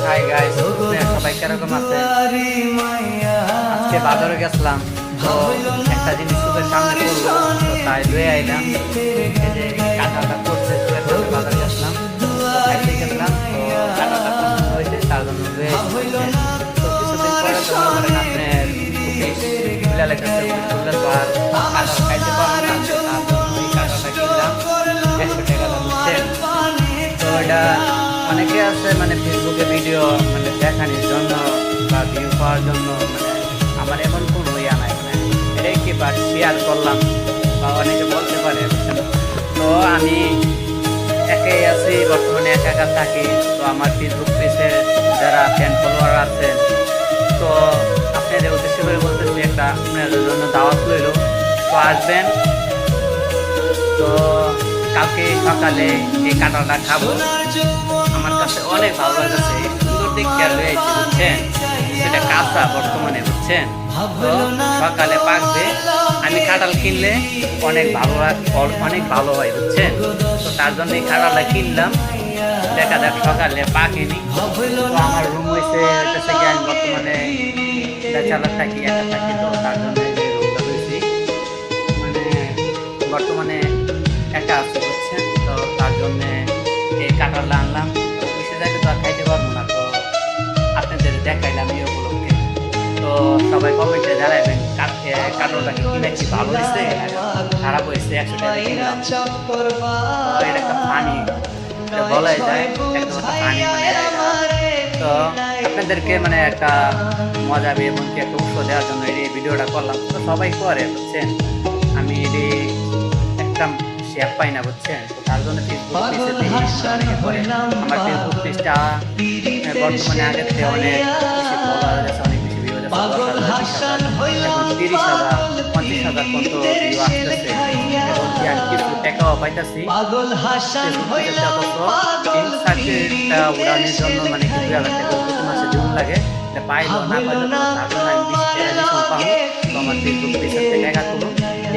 Hi guys, সবাই কিরকম আছে? আজকে বাজারে গেছিলাম, তো একটা জিনিস চোখের সামনে পড়লো, তো তাই লয়ে আইলাম। এই যে কাঁঠালটা করছে, বাজারে গেছিলাম, তো খাইতে গেছিলাম, তো কাঁঠালটা পছন্দ হয়েছে, তার জন্য লয়ে আইছি। তো কিছুদিন পরে তো মনে করেন আপনার ফুলা লেগেছে, ফুললে তো আর কাঁঠাল খাইতে পারবো না, তো তার জন্য এই কাঁঠালটা কিনলাম 100 টাকা দাম হচ্ছে। তো এটা অনেকে আছে মানে ফেসবুকে ভিডিও মানে দেখানোর জন্য বা ভিউ পাওয়ার জন্য, মানে আমার এমন কোনো ইয়া নাই, মানে এটাই কি বা শেয়ার করলাম বা অনেকে বলতে পারে। তো আমি একাই আছি বর্তমানে, একা একা থাকি। তো আমার ফেসবুক পেজে যারা ফ্যান ফলোয়ার আছে, তো আপনাদের উদ্দেশ্য করে বলতেছি, একটা আপনাদের জন্য দাওয়াত রইল, তো আসবেন। তো কালকে সকালে এই কাঁঠালটা খাবো, আমার কাছে অনেক ভালো লাগছে, সুন্দর দেখতে রয়েছে বুঝছেন, সেটা কাঁচা বর্তমানে বুঝছেন। তো সকালে পাকবে, আমি কাঁঠাল কিনলে অনেক ভালো হয় বুঝছেন। তো তার জন্য এই কাঁঠালটা কিনলাম, দেখা যাক সকালে পাকেনি। তো আমার রুম হয়েছে আমি বর্তমানে ব্যাচেলার থাকি, একা থাকি, তো তার জন্য এই রুমটা হয়েছি, মানে বর্তমানে একা আছে বুঝছেন। তো তার জন্যে এই কাঁঠালটা আনলাম, তো অফিসে যাইতে তো আর খাইতে পারবো না, তো আপনাদের দেখাইলাম এই উপলক্ষে। তো সবাই কমেন্টে জানাবেন কাঁঠালটা কিনেছি ভালো হয়েছে খারাপ হয়েছে, 100 টাকা কিনলাম। তো এটা একটা পানি বলাই যায়, একদম একটা পানি মানে তো আপনাদেরকে মানে একটা মজা এমনকি একটা উৎস দেওয়ার জন্য এই ভিডিওটা করলাম। তো সবাই করে বুঝছেন, আমি এটি একটা শেয়ার পাই না বুঝছেন। তো তার জন্য ফেসবুক পেজে অনেকে করে, আমার ফেসবুক পেজটা বর্তমানে আগের থেকে অনেক বেশি ফলোয়ার আছে, অনেক বেশি ভিউ আছে, 10,000, 20,000, এখন 30,000, 50,000 পর্যন্ত ভিউ আসতেছে, এবং কি আমি কিছু টাকাও পাইতেছি ফেসবুক পেজে। অথচ ইনস্টাগ্রামটা উড়ানোর জন্য মানে কিছু হাজার টাকা প্রতি মাসে দিন লাগে, পাইলো না পাইলো, তার জন্য আমি 20 টাকা ডিসকাউন্ট পাবো। তো আমার ফেসবুক পেজের থেকে টাকা তুলো,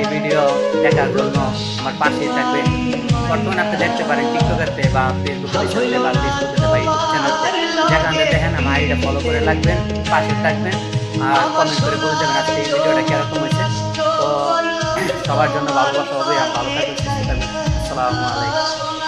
এই ভিডিও দেখার জন্য আমার পাশেই থাকবে। বর্তমানে আপনি দেখতে পারেন টিকটকেতে বা ফেসবুক পেজে বা ফেসবুকেতে বা ইউটিউব চ্যানেলতে, যেখানে দেখেন আমার আইডিটা ফলো করে রাখবেন, পাশে থাকবেন, আর কমেন্ট করে বলে দেবেন আজকে এই ভিডিওটা কীরকম হয়েছে। তো সবার জন্য ভালোবাসা হবে, আর ভালো থাকবেন, সুস্থ থাকবেন। আসসালামু আলাইকুম।